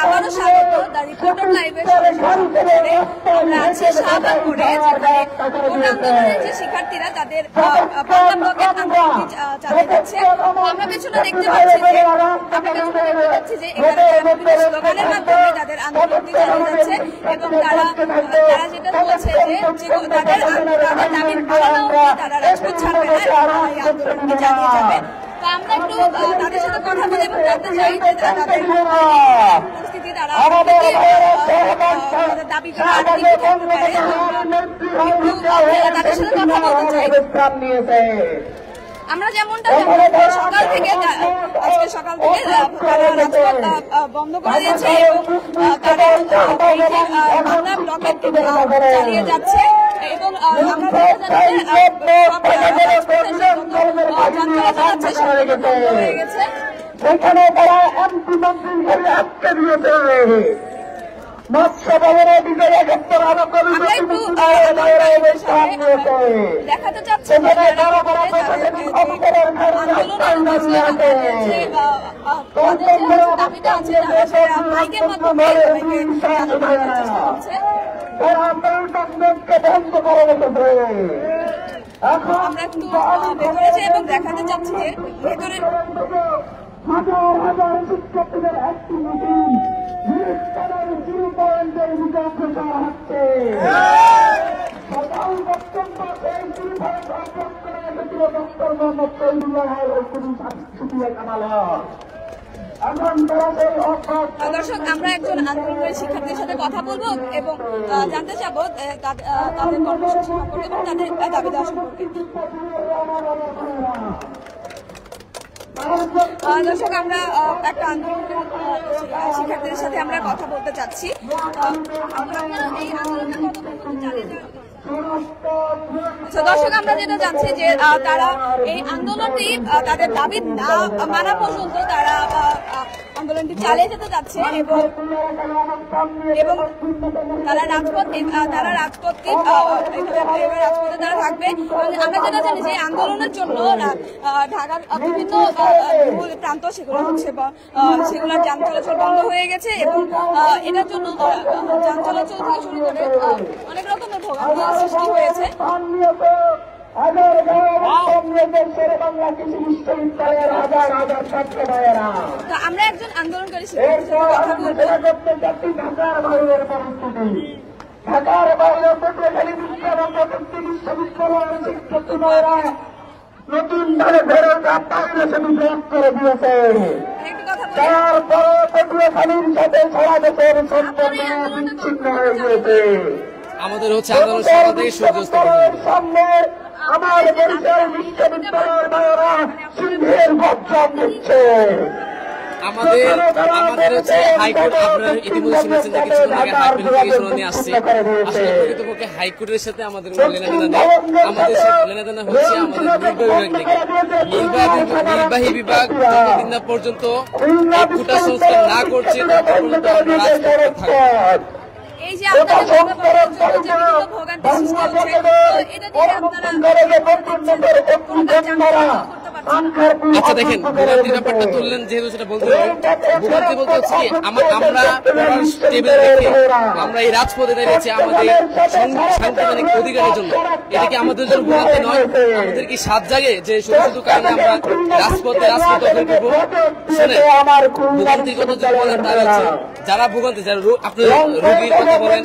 আবারও স্বাগত the reporter লাইভের আমরা আছি শাহবাগপুরে, যেখানে কোন আন্দোলনের যে শিক্ষার্থীরা তাদের বাংলা ব্লকের আন্দোলন চালিয়ে যাচ্ছে। আমরা পেছনে দেখতে পাচ্ছি যে এখানে বিভিন্ন স্লোগানের মাধ্যমে তাদের আন্দোলনটি চালিয়ে যাচ্ছে এবং তারা যেটা বলছে যে তাদের দাবির মানা তারা রাজপথ ছাড়বে না, এই আন্দোলনটি চালিয়ে যাবে। তো আমরা একটু তাদের সাথে কথা বলে এবং জানতে চাই যে তাদের পরিস্থিতি, তারা তাদের দাবি থাকতে পারে, তাদের সাথে কথা বলতে চাই। আমরা যেমনটা সকাল থেকে আজকে সকাল থেকে তারা রাজপথ বন্ধ করে দিয়েছে এবং তারা বাংলা ব্লকেট চালিয়ে যাচ্ছে এবং আমরা হয়ে গেছে। সেখানে তারা এমপি মন্ত্রী আটকে দিয়েছে। মৎস্য ভবনের দিকে দেখাতে চাচ্ছে আমরা একটু ভেতরে এবং দেখাতে চাচ্ছি যে ভেতরে হাজার হাজার শিক্ষার্থীদের একটি মিটিং হচ্ছে। সকাল বক্তব্য দর্শক, আমরা একজন আন্দোলনের শিক্ষার্থীর সাথে কথা বলবো এবং জানতে চাবো তাদের কর্মসূচি সম্পর্কে এবং তাদের দাবি দেওয়া সম্পর্কে। দর্শক, আমরা একটা আন্দোলনের শিক্ষার্থীদের সাথে আমরা কথা বলতে চাচ্ছি। দর্শক, আমরা যেটা জানছি যে তারা এই আন্দোলনটি তাদের দাবি না মানা পর্যন্ত তারা আন্দোলনটি চালিয়ে যেতে যাচ্ছে এবং তারা রাজপথে তারা থাকবে। আমরা যেটা জানি যে আন্দোলনের জন্য ঢাকার বিভিন্ন প্রান্ত সেগুলোর যান চলাচল বন্ধ হয়ে গেছে এবং এটার জন্য যান চলাচল থেকে শুরু করে অনেক রকমের ভোগান্তি সৃষ্টি হয়েছে। আমরা একজন আন্দোলনকারী ঢাকার বাইরে বিশ্ববিদ্যালয়ের শিক্ষার্থীরা নতুন ভাবে ফেরত বিভ্রাট করে দিয়েছে। তারপরে পটুয়াখালীর সাথে সারা দেশের সম্পর্ক বিচ্ছিন্ন হয়ে গিয়েছে। আমাদের হচ্ছে আন্দোলন সকাল থেকে সূর্যাস্ত পর্যন্ত। সামনে আমার বরিশাল বিশ্ববিদ্যালয়ের মেয়েরা সিংহের গর্জন দিচ্ছে। আমাদের হচ্ছে হাইকোর্ট, আপনারা ইতিমধ্যে শুনেছেন যে কিছুদিন আগে হাইকোর্ট থেকে শুনানি আসছে। আসলে প্রকৃতপক্ষে হাইকোর্টের সাথে আমাদের লেনাদেনা নেই। আমাদের লেনাদেনা হচ্ছে আমাদের নির্বাহী বিভাগ যতদিন না পর্যন্ত কোটা সংস্কার না করছে ততদিন পর্যন্ত রাজপথে থাকবে। এই যে আপনাদের ভোগান্তি সৃষ্টি হচ্ছে, এটা দিয়ে আচ্ছা দেখেন, ভোগান্তির ব্যাপারটা তুললেন যেহেতু সেটা বলতে হবে। ভোগান্তি বলতে হচ্ছে কি, আমরা টেবিল রেখে আমরা এই রাজপথে দাঁড়িয়েছি আমাদের সাংবিধানিক অধিকারের জন্য। এটা কি আমাদের জন্য ভোগান্তি নয়? আমাদের কি সাত জাগে যে শুধু শুধু কারণে আমরা রাজপথে দখল করবো? শুনে ভোগান্তির কথা যদি বলেন তাহলে হচ্ছে যারা ভোগান্তি, যারা আপনি রোগীর কথা বলেন,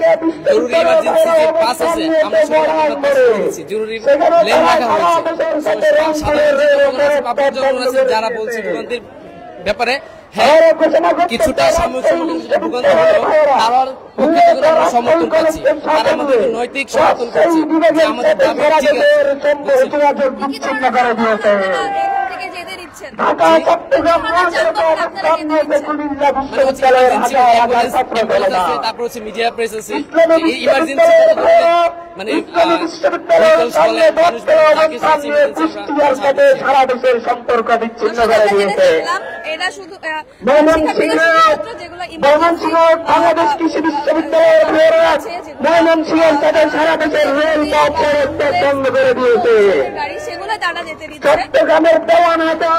জরুরি ইমার্জেন্সি যে পাস আছে আমরা সবাই পাস করে দিচ্ছি, জরুরি লেন রাখা হয়েছে। যারা বলছে ভোগান্তির ব্যাপারে, হ্যাঁ কিছুটা সাময়িক ভোগান্তি হলেও তার পক্ষে আমরা সমর্থন পাচ্ছি, তারা আমাদের নৈতিক সমর্থন করছে যে আমাদের দাবি ঠিক আছে। তারপর হচ্ছে মিডিয়া প্রেস আছে, ইমার্জেন্সি মানে সারা দেশের সম্পর্ক বিচ্ছিন্ন করে দিয়েছে। ময়মনসিংহ বাংলাদেশ কৃষি বিশ্ববিদ্যালয়ের মেয়েরা ময়মনসিংহের সাথে সারা দেশের রেল পথ বন্ধ করে দিয়েছে। চট্টগ্রামের দেওয়ানহাটে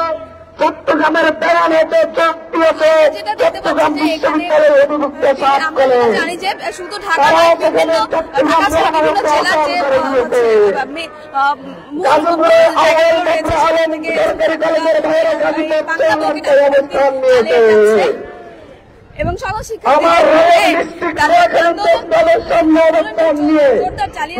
চট্টগ্রামের বেড়ানোতে যোগ দিয়েছে চট্টগ্রাম বিশ্ববিদ্যালয়ের অধিভুক্ত ছাত্রগুলো। জানি যে শুধু ঢাকা নয়, বিভিন্ন ঢাকা সহ বিভিন্ন জেলার যে এবং আমার সহশিক্ষার্থী সামনে অবস্থান নিয়ে চালিয়ে